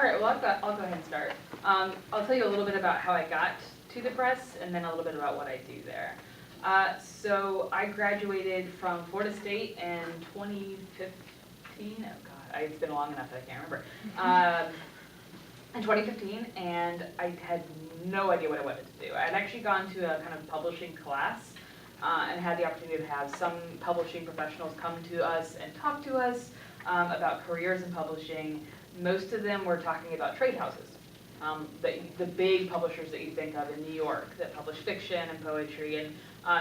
right, well, I'll go ahead and start. I'll tell you a little bit about how I got to the press, and then a little bit about what I do there. So I graduated from Florida State in 2015. Oh God, it's been long enough that I can't remember. In 2015, and I had no idea what I wanted to do. I had actually gone to a kind of publishing class and had the opportunity to have some publishing professionals come to us and talk to us about careers in publishing. Most of them were talking about trade houses, the big publishers that you think of in New York that publish fiction and poetry and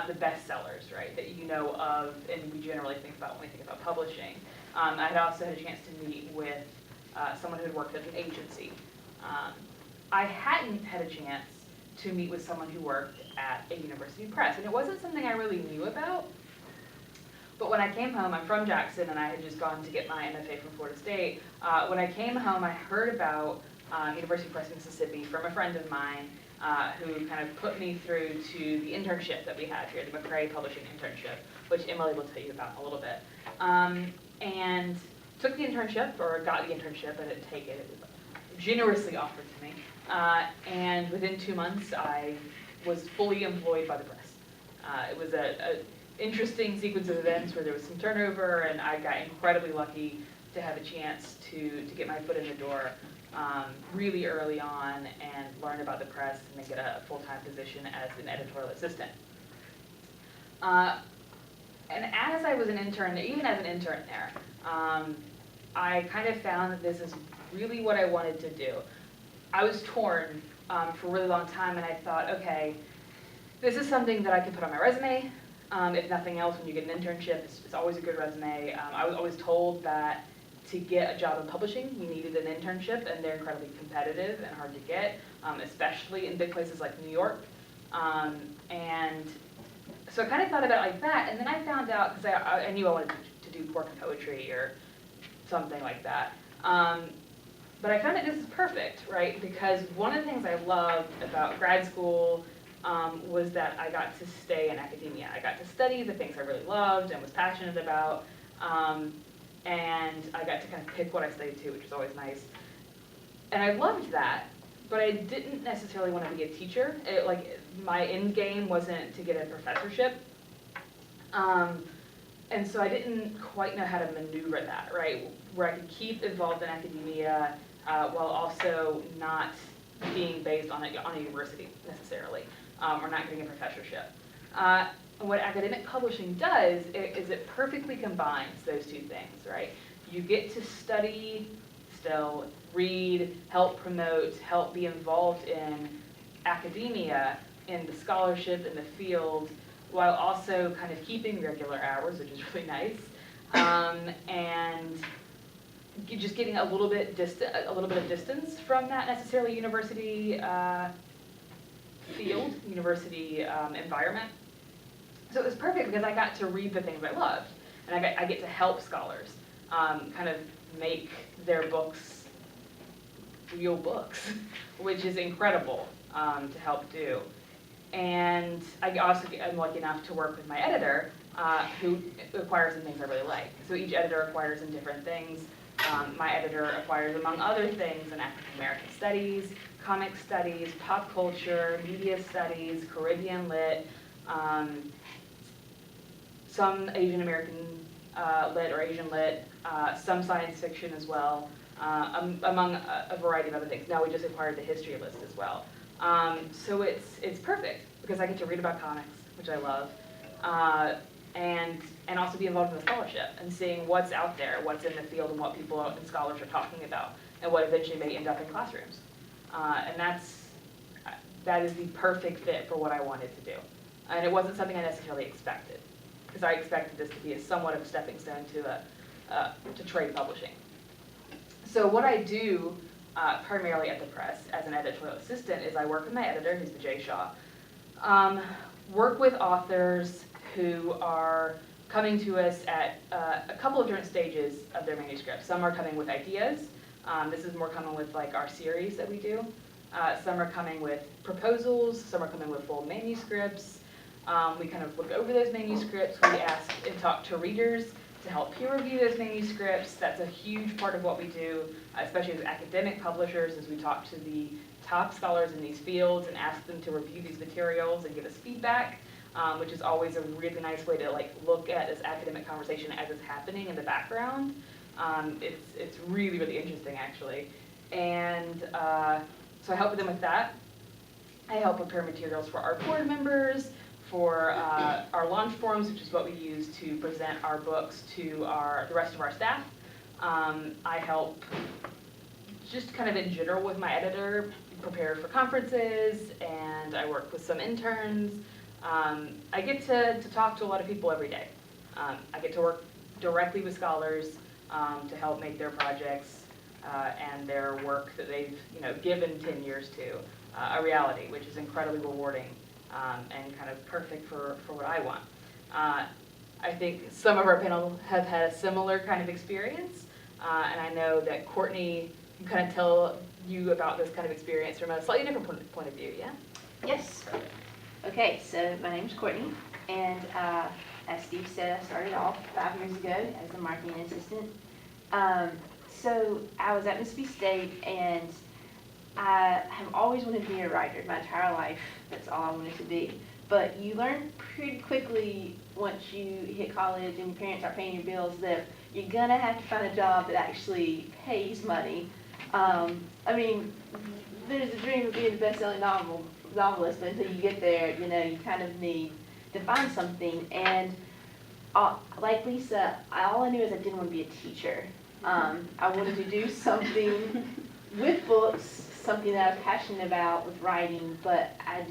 the bestsellers, right, that you know of and we generally think about when we think about publishing. I had also had a chance to meet with someone who had worked at an agency. I hadn't had a chance to meet with someone who worked at a university press, and it wasn't something I really knew about. But when I came home, I'm from Jackson, and I had just gone to get my MFA from Florida State. When I came home, I heard about University Press Mississippi from a friend of mine who kind of put me through to the internship that we had here, the McMurtray publishing internship, which Emily will tell you about in a little bit. And took the internship, or got the internship. I didn't take it. It was generously offered to me. And within 2 months, I was fully employed by the press. It was a interesting sequence of events where there was some turnover, and I got incredibly lucky to have a chance to get my foot in the door really early on and learn about the press and then get a full-time position as an editorial assistant. And as I was an intern, even as an intern there, I kind of found that this is really what I wanted to do. I was torn for a really long time, and I thought, okay, this is something that I can put on my resume. If nothing else, when you get an internship, it's always a good resume. I was always told that to get a job in publishing, you needed an internship, and they're incredibly competitive and hard to get, especially in big places like New York. And so I kind of thought about it like that, and then I found out, because I knew I wanted to do work in poetry or something like that. But I found that this is perfect, right? Because one of the things I loved about grad school was that I got to stay in academia. I got to study the things I really loved and was passionate about, and I got to kind of pick what I studied too, which was always nice. And I loved that, but I didn't necessarily want to be a teacher. My end game wasn't to get a professorship. And so I didn't quite know how to maneuver that, right? Where I could keep involved in academia while also not being based on a university necessarily, or not getting a professorship. What academic publishing does is it perfectly combines those two things, right? You get to study still, read, help promote, help be involved in academia, in the scholarship, in the field, while also kind of keeping regular hours, which is really nice, and just getting a little bit of distance from that necessarily university field, university environment. So it was perfect because I got to read the things I loved, and I get to help scholars kind of make their books real books, which is incredible to help do. And I also am lucky enough to work with my editor, who acquires some things I really like. So each editor acquires in different things. My editor acquires, among other things, in African American studies, comic studies, pop culture, media studies, Caribbean lit, some Asian American lit or Asian lit, some science fiction as well, among a variety of other things. Now we just acquired the history list as well. So it's perfect because I get to read about comics, which I love, and also be involved in the scholarship and seeing what's out there, what's in the field, and what people and scholars are talking about, and what eventually may end up in classrooms. And that is the perfect fit for what I wanted to do. And it wasn't something I necessarily expected, because I expected this to be somewhat of a stepping stone to trade publishing. So what I do primarily at the press as an editorial assistant is I work with my editor, who's the J. Shaw, work with authors who are coming to us at a couple of different stages of their manuscripts. Some are coming with ideas. This is more common with like our series that we do. Some are coming with proposals. Some are coming with full manuscripts. We kind of look over those manuscripts. We ask and talk to readers to help peer review those manuscripts. That's a huge part of what we do, especially as academic publishers, as we talk to the top scholars in these fields and ask them to review these materials and give us feedback, which is always a really nice way to look at this academic conversation as it's happening in the background. It's really, really interesting, actually. And so I help them with that. I help prepare materials for our board members, for our launch forums, which is what we use to present our books to the rest of our staff. I help just kind of in general with my editor, prepare for conferences, and I work with some interns. I get to talk to a lot of people every day. I get to work directly with scholars to help make their projects and their work that they've given 10 years to a reality, which is incredibly rewarding and kind of perfect for what I want. I think some of our panel have had a similar kind of experience, and I know that Courtney can kind of tell you about this kind of experience from a slightly different point of view, yeah? Yes. Okay, so my name's Courtney, and as Steve said, I started off 5 years ago as a marketing assistant. So I was at Mississippi State, and I have always wanted to be a writer my entire life. That's all I wanted to be. But you learn pretty quickly once you hit college and your parents are paying your bills that you're gonna have to find a job that actually pays money. I mean, there's a dream of being a best-selling novelist, but until you get there, you kind of need to find something. And like Lisa, all I knew is I didn't want to be a teacher. I wanted to do something with books, something that I was passionate about with writing, but I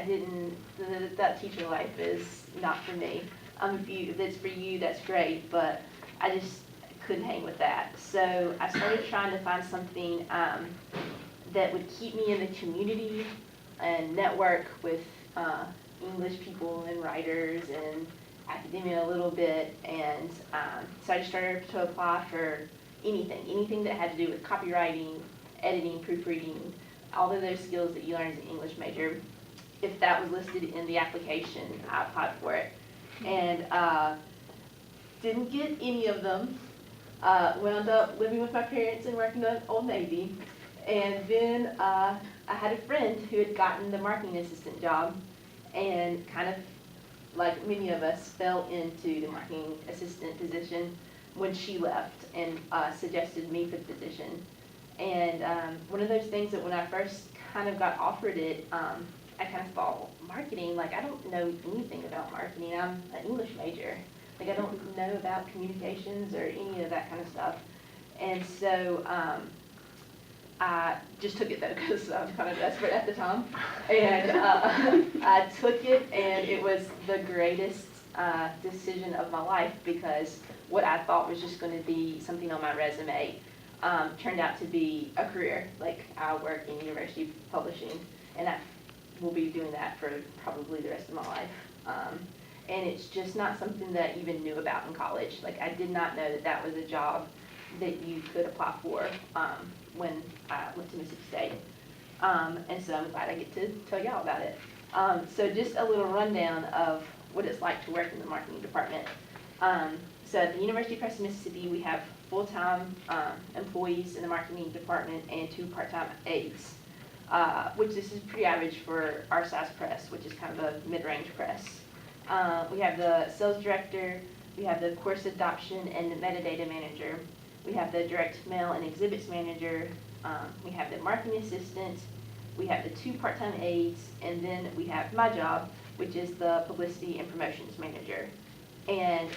didn't, that teacher life is not for me. If it's for you, that's great, but I just couldn't hang with that. So I started trying to find something that would keep me in the community and network with English people and writers and academia a little bit, and so I just started to apply for anything that had to do with copywriting, editing, proofreading, all of those skills that you learn as an English major. If that was listed in the application, I applied for it, and didn't get any of them. Wound up living with my parents and working at Old Navy, and then I had a friend who had gotten the marketing assistant job, and kind of like many of us fell into the marketing assistant position when she left, and suggested me for the position. And one of those things that when I first kind of got offered it, I kind of thought, marketing, I don't know anything about marketing. I'm an English major. I don't know about communications or any of that kind of stuff. And so I just took it though, because I was kind of desperate at the time. And I took it, and it was the greatest decision of my life, because what I thought was just going to be something on my resume turned out to be a career. I work in university publishing, and I will be doing that for probably the rest of my life. And it's just not something that I even knew about in college. I did not know that that was a job that you could apply for when I went to Mississippi State. And so I'm glad I get to tell y'all about it. So just a little rundown of what it's like to work in the marketing department. So at the University Press of Mississippi, we have full-time employees in the marketing department and 2 part-time aides, which this is pretty average for our size press, which is kind of a mid-range press. We have the sales director, we have the course adoption and the metadata manager, we have the direct mail and exhibits manager, we have the marketing assistant, we have the 2 part-time aides, and then we have my job, which is the publicity and promotions manager. And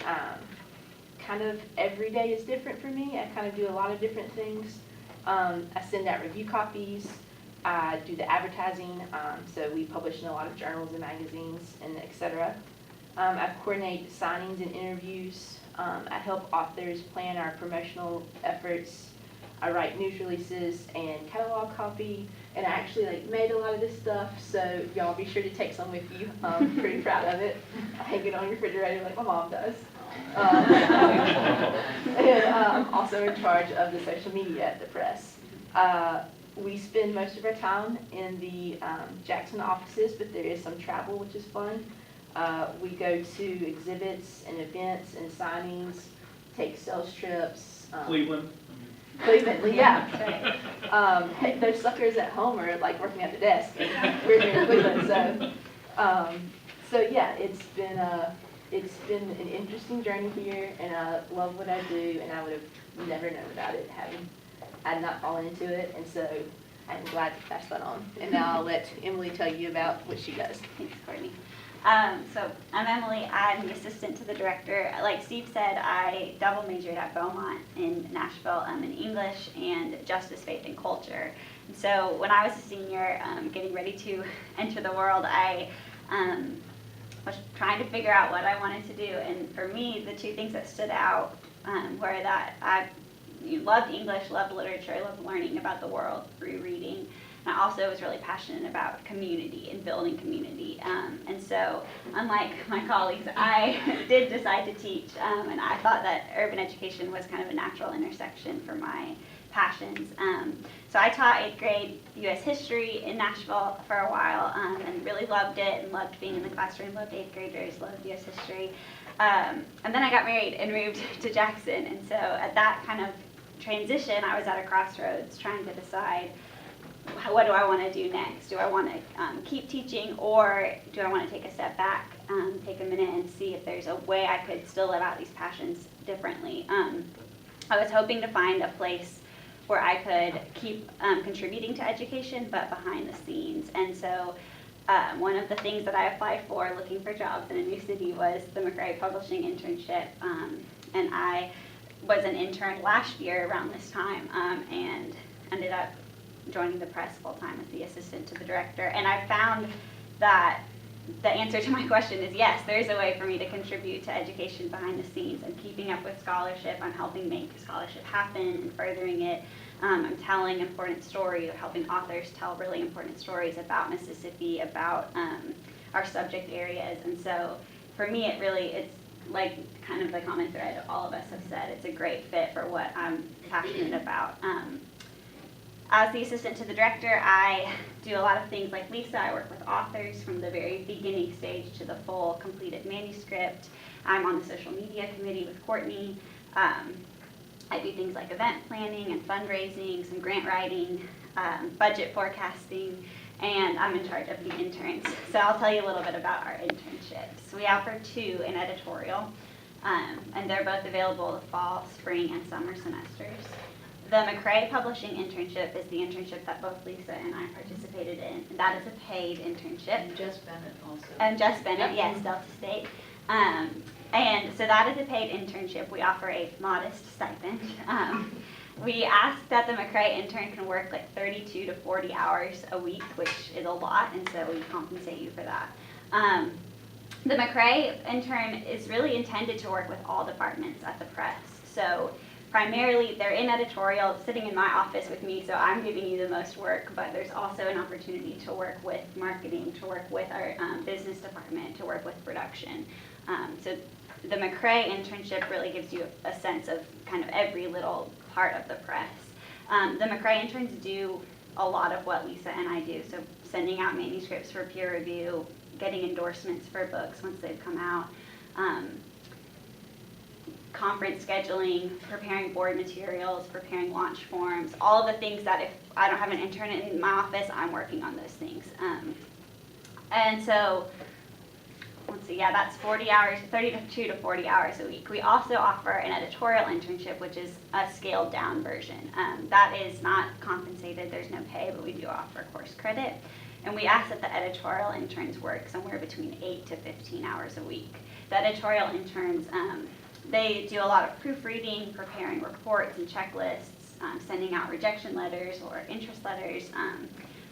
kind of every day is different for me. I kind of do a lot of different things. I send out review copies. I do the advertising, so we publish in a lot of journals and magazines, and etc. I coordinate signings and interviews. I help authors plan our promotional efforts. I write news releases and catalog copy, and I actually made a lot of this stuff, so y'all be sure to take some with you. I'm pretty proud of it. I hang it on your refrigerator like my mom does. And I'm also in charge of the social media at the press. We spend most of our time in the Jackson offices, but there is some travel, which is fun. We go to exhibits and events and signings, take sales trips. Cleveland. Cleveland, yeah. Hey, those suckers at home are like working at the desk. We're here in Cleveland, so yeah, it's been an interesting journey here, and I love what I do, and I would have never known about it had not fallen into it, and so I'm glad to pass that on. And now I'll let Emily tell you about what she does. Thanks, Courtney. So I'm Emily. I'm the assistant to the director. Like Steve said, I double majored at Belmont in Nashville in English and Justice, Faith, and Culture. And so when I was a senior, getting ready to enter the world, I was trying to figure out what I wanted to do. And for me, the two things that stood out were that I loved English, loved literature, loved learning about the world through reading. And I also was really passionate about community and building community. And so, unlike my colleagues, I did decide to teach, and I thought that urban education was kind of a natural intersection for my passions. So I taught 8th grade U.S. history in Nashville for a while, and really loved it and loved being in the classroom, loved 8th graders, loved U.S. history. And then I got married and moved to Jackson, and so at that kind of transition, I was at a crossroads trying to decide, what do I want to do next? Do I want to keep teaching, or do I want to take a step back, take a minute and see if there's a way I could still live out these passions differently? I was hoping to find a place where I could keep contributing to education, but behind the scenes. And so one of the things that I applied for looking for jobs in a new city was the McMurtray Publishing internship. And I was an intern last year around this time, and ended up joining the press full-time as the assistant to the director. And I found that the answer to my question is yes, there's a way for me to contribute to education behind the scenes. I'm keeping up with scholarship, I'm helping make scholarship happen and furthering it. I'm telling important stories, or helping authors tell really important stories about Mississippi, about our subject areas. And so for me, it's like kind of the common thread all of us have said, it's a great fit for what I'm passionate about. As the assistant to the director, I do a lot of things like Lisa. I work with authors from the very beginning stage to the full completed manuscript. I'm on the social media committee with Courtney. I do things like event planning and fundraising, some grant writing, budget forecasting, and I'm in charge of the interns. So I'll tell you a little bit about our internships. We offer 2 in editorial, and they're both available the fall, spring, and summer semesters. The McMurtray Publishing internship is the internship that both Lisa and I participated in. That is a paid internship. And Just Bennett also. And Just Bennett, Yep. yes, Delta State. And so that is a paid internship. We offer a modest stipend. We ask that the McMurtray intern can work like 32 to 40 hours a week, which is a lot, and so we compensate you for that. The McMurtray intern is really intended to work with all departments at the press. So primarily, they're in editorial, sitting in my office with me, so I'm giving you the most work, but there's also an opportunity to work with marketing, to work with our business department, to work with production. So the McMurtray internship really gives you a sense of kind of every little part of the press. The McMurtray interns do a lot of what Lisa and I do, so sending out manuscripts for peer review, getting endorsements for books once they've come out, conference scheduling, preparing board materials, preparing launch forms, all of the things that if I don't have an intern in my office, I'm working on those things. And so, let's see, yeah, that's 40 hours, 32 to 40 hours a week. We also offer an editorial internship, which is a scaled down version. That is not compensated, there's no pay, but we do offer course credit. And we ask that the editorial interns work somewhere between 8 to 15 hours a week. The editorial interns, they do a lot of proofreading, preparing reports and checklists, sending out rejection letters or interest letters,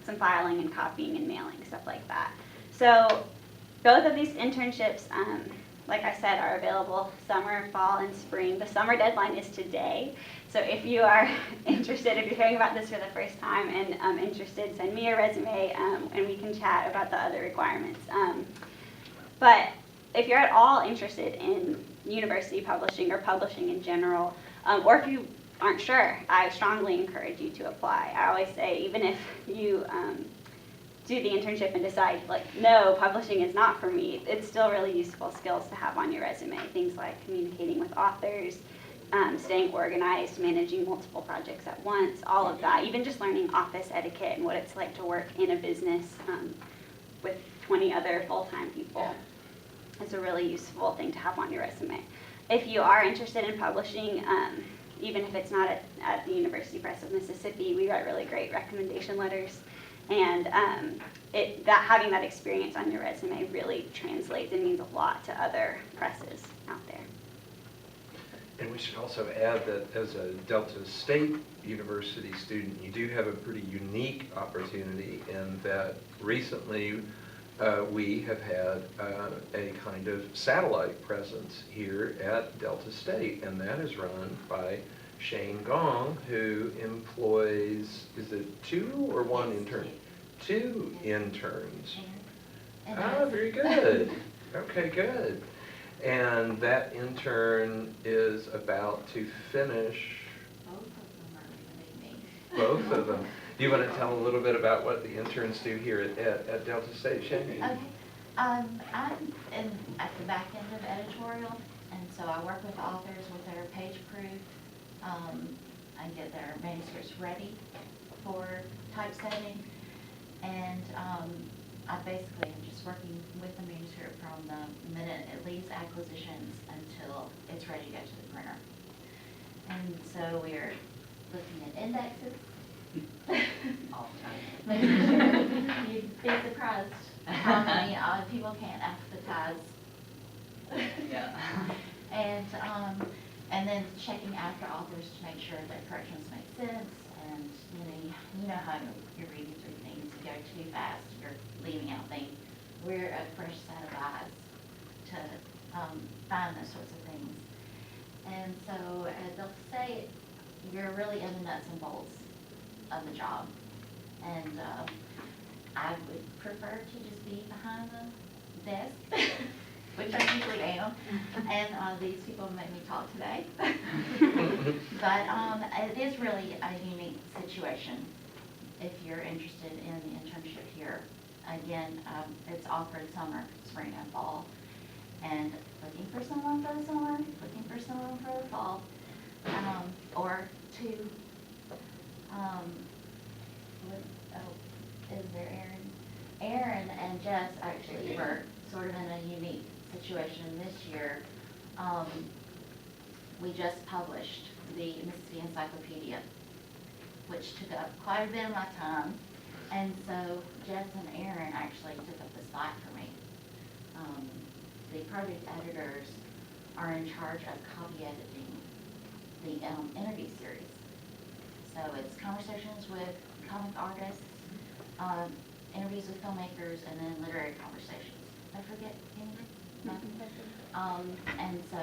some filing and copying and mailing, stuff like that. So both of these internships, like I said, are available summer, fall, and spring. The summer deadline is today. So if you are interested, if you're hearing about this for the first time and interested, send me a resume and we can chat about the other requirements. But if you're at all interested in university publishing or publishing in general, or if you aren't sure, I strongly encourage you to apply. I always say, even if you do the internship and decide, like, no, publishing is not for me, it's still really useful skills to have on your resume. Things like communicating with authors, staying organized, managing multiple projects at once, all of that. Even just learning office etiquette and what it's like to work in a business with 20 other full-time people. It's a really useful thing to have on your resume. If you are interested in publishing, even if it's not at the University Press of Mississippi, we write really great recommendation letters. And having that experience on your resume really translates and means a lot to other presses out there. And we should also add that as a Delta State University student, you do have a pretty unique opportunity in that recently we have had a kind of satellite presence here at Delta State, and that is run by Shane Gong, who employs, is it 2 or 1 intern? 2 interns. Ah, very good. Okay, good. And that intern is about to finish. Both of them. Do you want to tell a little bit about what the interns do here at Delta State, Shane? Okay. I'm at the back end of editorial, and so I work with authors with their page proof. I get their manuscripts ready for typesetting, and I basically am just working with the manuscript from the minute it leaves acquisitions until it's ready to go to the printer. And so we're looking at indexes. All the time. Making sure you'd be surprised how many people can't alphabetize. Yeah. And then checking after authors to make sure that corrections make sense, and you know how you're reading through things, you go too fast, you're leaving out things. We're a fresh set of eyes to find those sorts of things. And so at Delta State, you're really in the nuts and bolts of the job. And I would prefer to just be behind the desk, which I usually am. And these people make me talk today. But it is really a unique situation if you're interested in the internship here. Again, it's offered summer, spring, and fall. And looking for someone for the summer, looking for someone for the fall, or to, is there Aaron? Aaron and Jess actually were sort of in a unique situation this year. We just published the Mississippi Encyclopedia, which took up quite a bit of my time. And so Jess and Aaron actually took up the slack for me. The project editors are in charge of copy editing the interview series. So it's conversations with comic artists, interviews with filmmakers, and then literary conversations. Did I forget anything? And so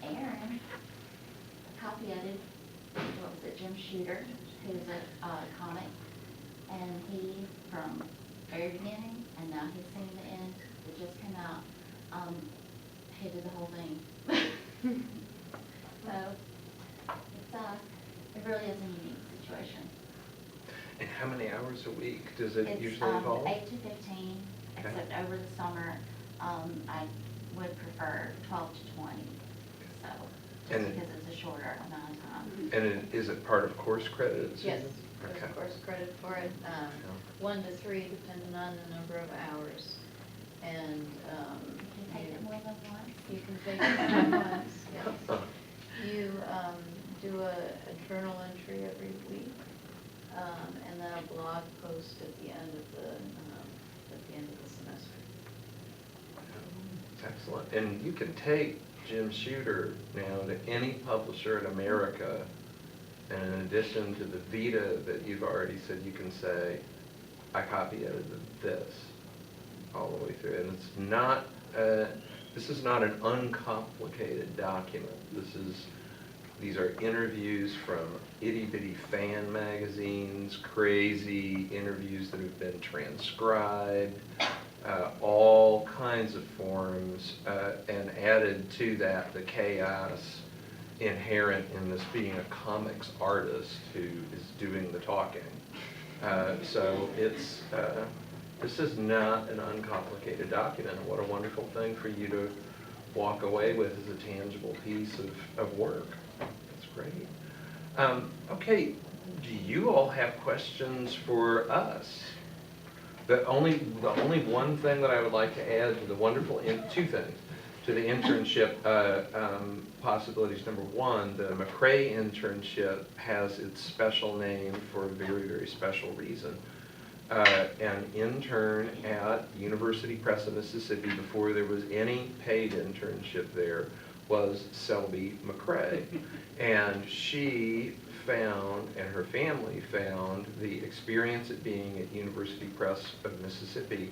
Aaron copy edited, what was it, Jim Shooter, who's a comic, and he, from very beginning, and now he's seen the end, it just came out, he did the whole thing. So, it really is a unique situation. And how many hours a week does it It's, usually involve? 8 to 15, Okay. except over the summer, I would prefer 12 to 20, so, And just it- because it's a shorter amount of time. And is it part of course credit? Yes, Susan? there's Okay. of course credit for it, 1 to 3 depending on the number of hours. And You can take it more than once. you can take it more than once, yes. You do a journal entry every week, and then a blog post at the end of the semester. Excellent. And you can take Jim Shooter now to any publisher in America, and in addition to the Vita that you've already said, you can say, I copy edited this all the way through. And it's not, this is not an uncomplicated document. These are interviews from itty-bitty fan magazines, crazy interviews that have been transcribed, all kinds of forms, and added to that the chaos inherent in this being a comics artist who is doing the talking. So it's, this is not an uncomplicated document. And what a wonderful thing for you to walk away with as a tangible piece of work. That's great. Okay, do you all have questions for us? The only one thing that I would like to add to the wonderful, two things, to the internship possibilities. Number one, the McMurtray internship has its special name for a very, very special reason. An intern at University Press of Mississippi, before there was any paid internship there, was Selby McMurtray. And she found, and her family found, the experience at being at University Press of Mississippi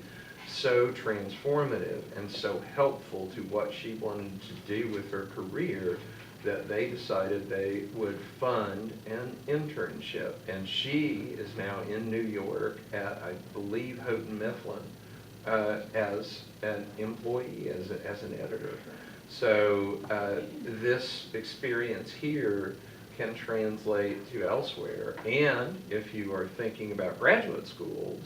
so transformative and so helpful to what she wanted to do with her career that they decided they would fund an internship. And she is now in New York at, I believe, Houghton Mifflin as an employee, as an editor. So this experience here can translate to elsewhere. And if you are thinking about graduate schools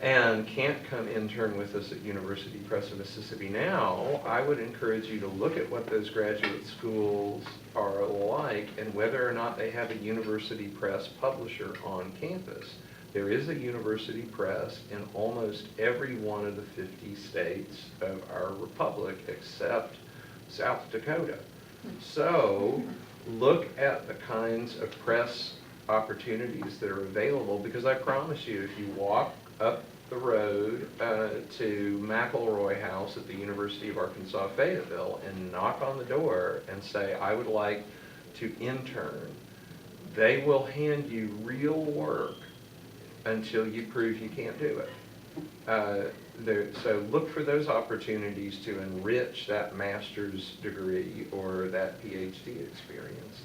and can't come intern with us at University Press of Mississippi now, I would encourage you to look at what those graduate schools are like and whether or not they have a University Press publisher on campus. There is a University Press in almost every one of the 50 states of our republic except South Dakota. So look at the kinds of press opportunities that are available, because I promise you, if you walk up the road to McElroy House at the University of Arkansas Fayetteville and knock on the door and say, I would like to intern, they will hand you real work until you prove you can't do it. So look for those opportunities to enrich that master's degree or that PhD experience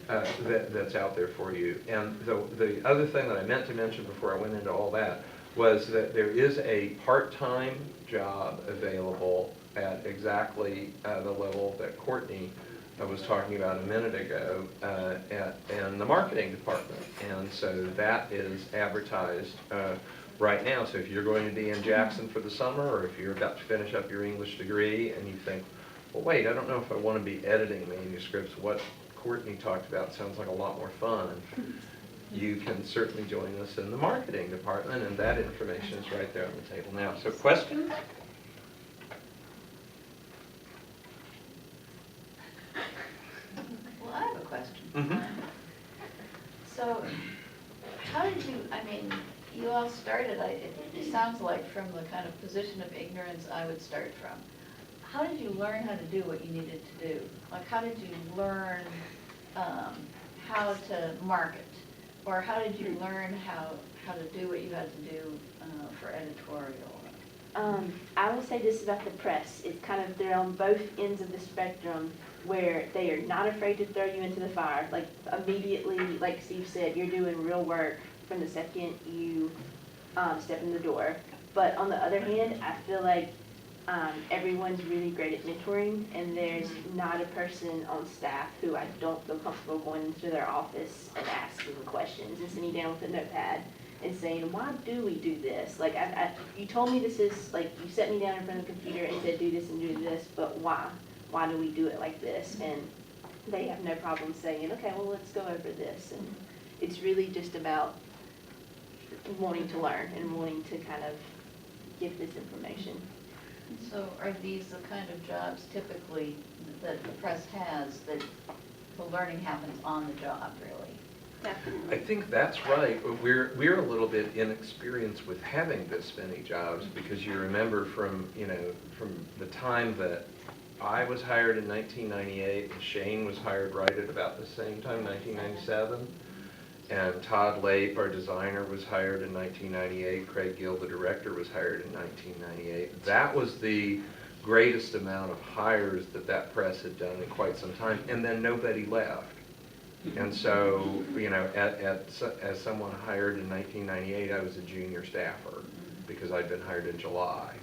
that's out there for you. And the other thing that I meant to mention before I went into all that was that there is a part-time job available at exactly the level that Courtney was talking about a minute ago in the marketing department. And so that is advertised right now. So if you're going to be in Jackson for the summer, or if you're about to finish up your English degree and you think, well, wait, I don't know if I want to be editing manuscripts, what Courtney talked about sounds like a lot more fun. You can certainly join us in the marketing department, and that information is right there on the table now. So questions? Well, I have a question. Mm-hmm. So, how did you, I mean, you all started, it sounds like from the kind of position of ignorance I would start from. How did you learn how to do what you needed to do? Like, how did you learn how to market? Or how did you learn how to do what you had to do for editorial? I will say this about the press. It's kind of, they're on both ends of the spectrum where they are not afraid to throw you into the fire. Like immediately, like Steve said, you're doing real work from the second you step in the door. But on the other hand, I feel like everyone's really great at mentoring, and there's not a person on staff who I don't feel comfortable going into their office and asking questions and sitting down with a notepad and saying, why do we do this? Like, you told me this is, like, you set me down in front of the computer and said, do this and do this, but why? Why do we do it like this? And they have no problem saying, okay, well, let's go over this. And it's really just about wanting to learn and wanting to kind of give this information. So are these the kind of jobs typically that the press has, that the learning happens on the job, really? Definitely. I think that's right. We're a little bit inexperienced with having this many jobs, because you remember from the time that I was hired in 1998 and Shane was hired right at about the same time, 1997. And Todd Lape, our designer, was hired in 1998. Craig Gill, the director, was hired in 1998. That was the greatest amount of hires that press had done in quite some time, and then nobody left. And so, as someone hired in 1998, I was a junior staffer because I'd been hired in July.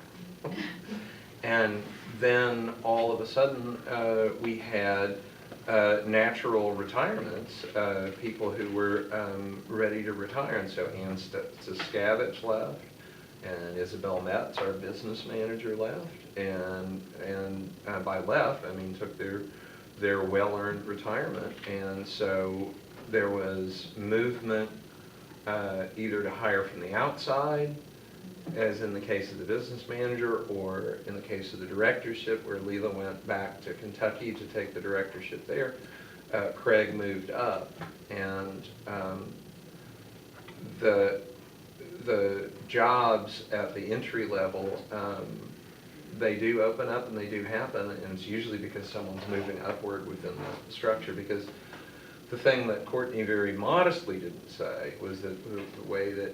And then all of a sudden, we had natural retirements, people who were ready to retire. And so Ann Staskavich left, and Isabel Metz, our business manager, left. And by left, I mean took their well-earned retirement. And so there was movement either to hire from the outside, as in the case of the business manager, or in the case of the directorship, where Leela went back to Kentucky to take the directorship there. Craig moved up, and the jobs at the entry level, they do open up and they do happen, and it's usually because someone's moving upward within the structure. Because the thing that Courtney very modestly didn't say was that the way that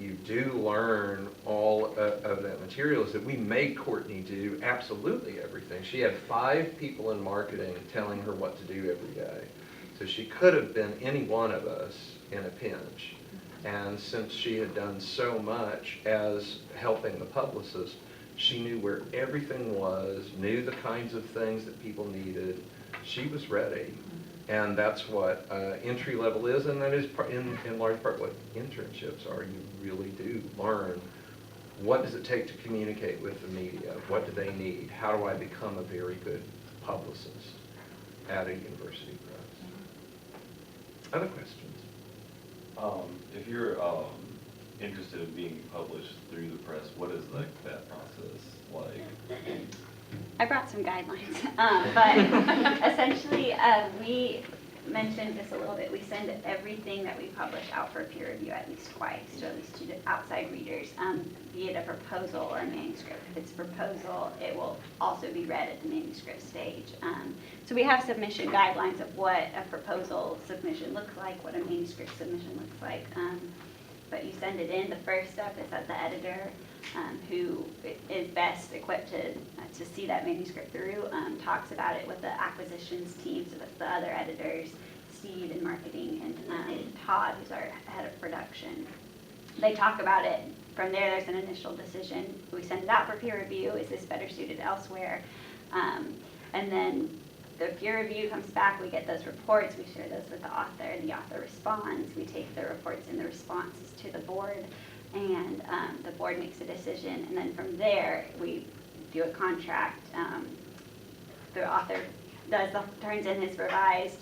you do learn all of that material is that we made Courtney do absolutely everything. She had 5 people in marketing telling her what to do every day. So she could have been any one of us in a pinch. And since she had done so much as helping the publicist, she knew where everything was, knew the kinds of things that people needed. She was ready. And that's what entry level is, and that is in large part what internships are. You really do learn what does it take to communicate with the media, what do they need, how do I become a very good publicist at a university press. Other questions? If you're interested in being published through the press, what is like that process like? I brought some guidelines, but essentially, we mentioned this a little bit. We send everything that we publish out for peer review at least twice, to at least 2 outside readers, be it a proposal or a manuscript. If it's a proposal, it will also be read at the manuscript stage. So we have submission guidelines of what a proposal submission looks like, what a manuscript submission looks like. But you send it in. The first step is that the editor, who is best equipped to see that manuscript through, talks about it with the acquisitions team, so that's the other editors, Steve in marketing, and Todd, who's our head of production. They talk about it. From there, there's an initial decision. We send it out for peer review. Is this better suited elsewhere? And then the peer review comes back. We get those reports. We share those with the author. The author responds. We take the reports and the responses to the board, and the board makes a decision. And then from there, we do a contract. The author turns in his revised,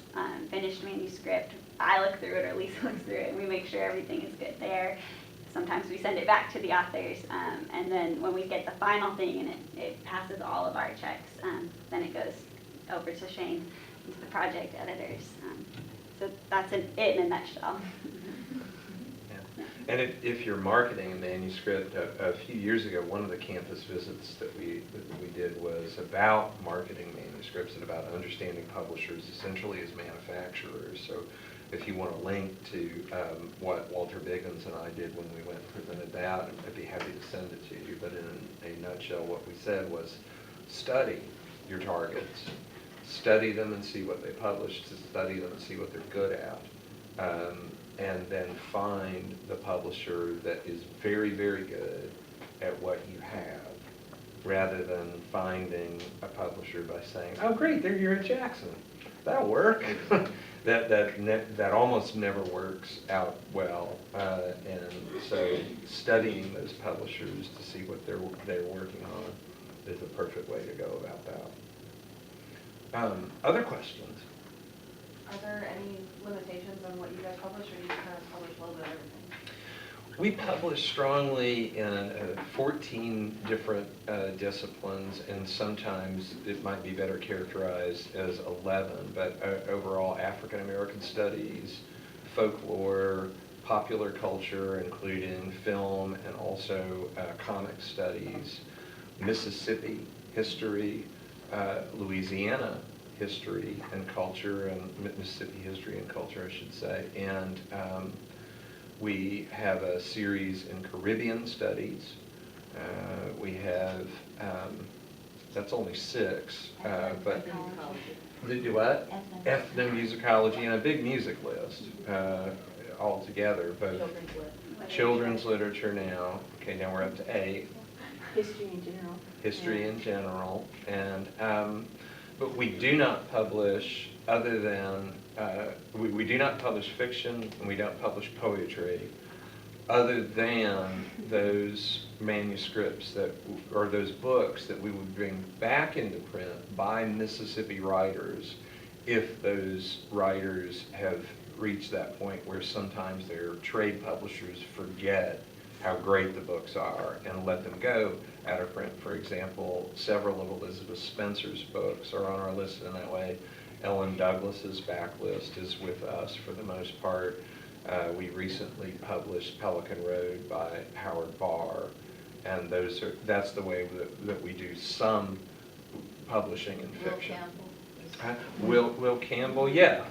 finished manuscript. I look through it, or Lisa looks through it, and we make sure everything is good there. Sometimes we send it back to the authors, and then when we get the final thing and it passes all of our checks, then it goes over to Shane, to the project editors. So that's it in a nutshell. Yeah. And if you're marketing a manuscript, a few years ago, one of the campus visits that we did was about marketing manuscripts and about understanding publishers essentially as manufacturers. So if you want to link to what Walter Biggins and I did when we went and presented that, I'd be happy to send it to you. But in a nutshell, what we said was study your targets. Study them and see what they publish, to study them and see what they're good at, and then find the publisher that is very, very good at what you have, rather than finding a publisher by saying, oh great, there you're at Jackson, that'll work. that almost never works out well, and so studying those publishers to see what they're working on is the perfect way to go about that. Other questions? Are there any limitations on what you guys publish, or do you kind of publish a little bit of everything? We publish strongly in 14 different disciplines, and sometimes it might be better characterized as 11, but overall African American studies, folklore, popular culture, including film and also comic studies, Mississippi history, Louisiana history and culture, and Mississippi history and culture, I should say, and we have a series in Caribbean studies. We have, that's only 6, but do what? Ethnomusicology, and a big music list altogether, both children's literature now. Okay, now we're up to 8. History in general. History in general, and But we do not publish other than, we do not publish fiction and we don't publish poetry other than those manuscripts that, or those books that we would bring back into print by Mississippi writers if those writers have reached that point where sometimes their trade publishers forget how great the books are and let them go out of print. For example, several of Elizabeth Spencer's books are on our list in that way. Ellen Douglas's backlist is with us for the most part. We recently published Pelican Road by Howard Barr, and that's the way that we do some publishing in Will fiction. Campbell? Will Campbell, yeah,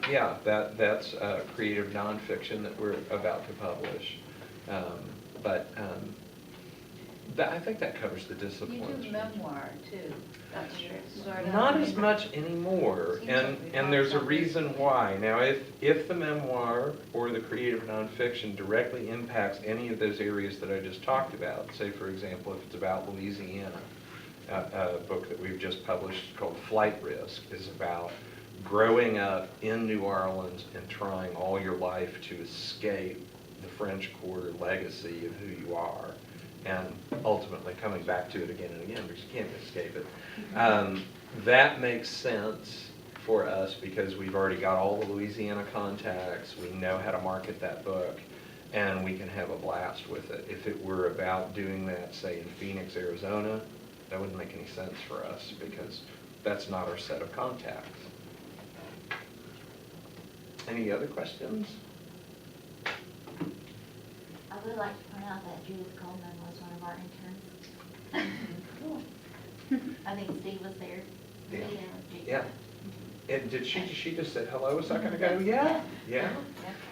that's creative nonfiction that we're about to publish. I think that covers the You disciplines. do memoir too. That's true. Sort of. Not as much anymore, Seems like we and have there's a something. reason why. Now, if the memoir or the creative nonfiction directly impacts any of those areas that I just talked about, say for example, if it's about Louisiana, a book that we've just published called Flight Risk is about growing up in New Orleans and trying all your life to escape the French Quarter legacy of who you are, and ultimately coming back to it again and again, because you can't escape it. That makes sense for us because we've already got all the Louisiana contacts, we know how to market that book, and we can have a blast with it. If it were about doing that, say, in Phoenix, Arizona, that wouldn't make any sense for us because that's not our set of contacts. Any other questions? I would like to point out that Judith Coleman was one of our interns. I think Steve was there. Yeah. And did she just said hello a second ago? Yeah? Yeah?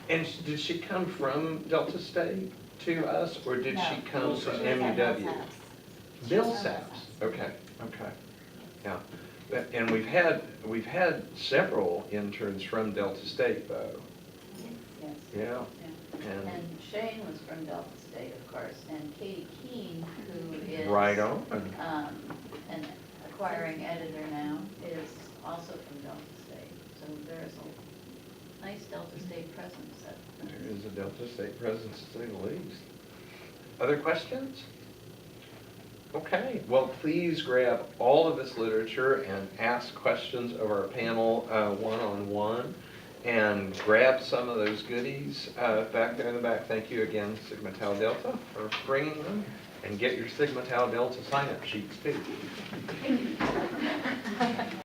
And did she come from Delta State to us, or did she come from MUW? Millsaps. Okay, okay. Yeah. And we've had several interns from Delta State, though. Yes. Yeah. And Shane was from Delta State, of course, and Katie Keene, who is. Right on. An acquiring editor now, is also from Delta State. So there's a nice Delta State presence at. There is a Delta State presence, to say the least. Other questions? Okay, well, please grab all of this literature and ask questions of our panel one-on-one, and grab some of those goodies back there in the back. Thank you again, Sigma Tau Delta, for bringing them, and get your Sigma Tau Delta sign-up sheets too.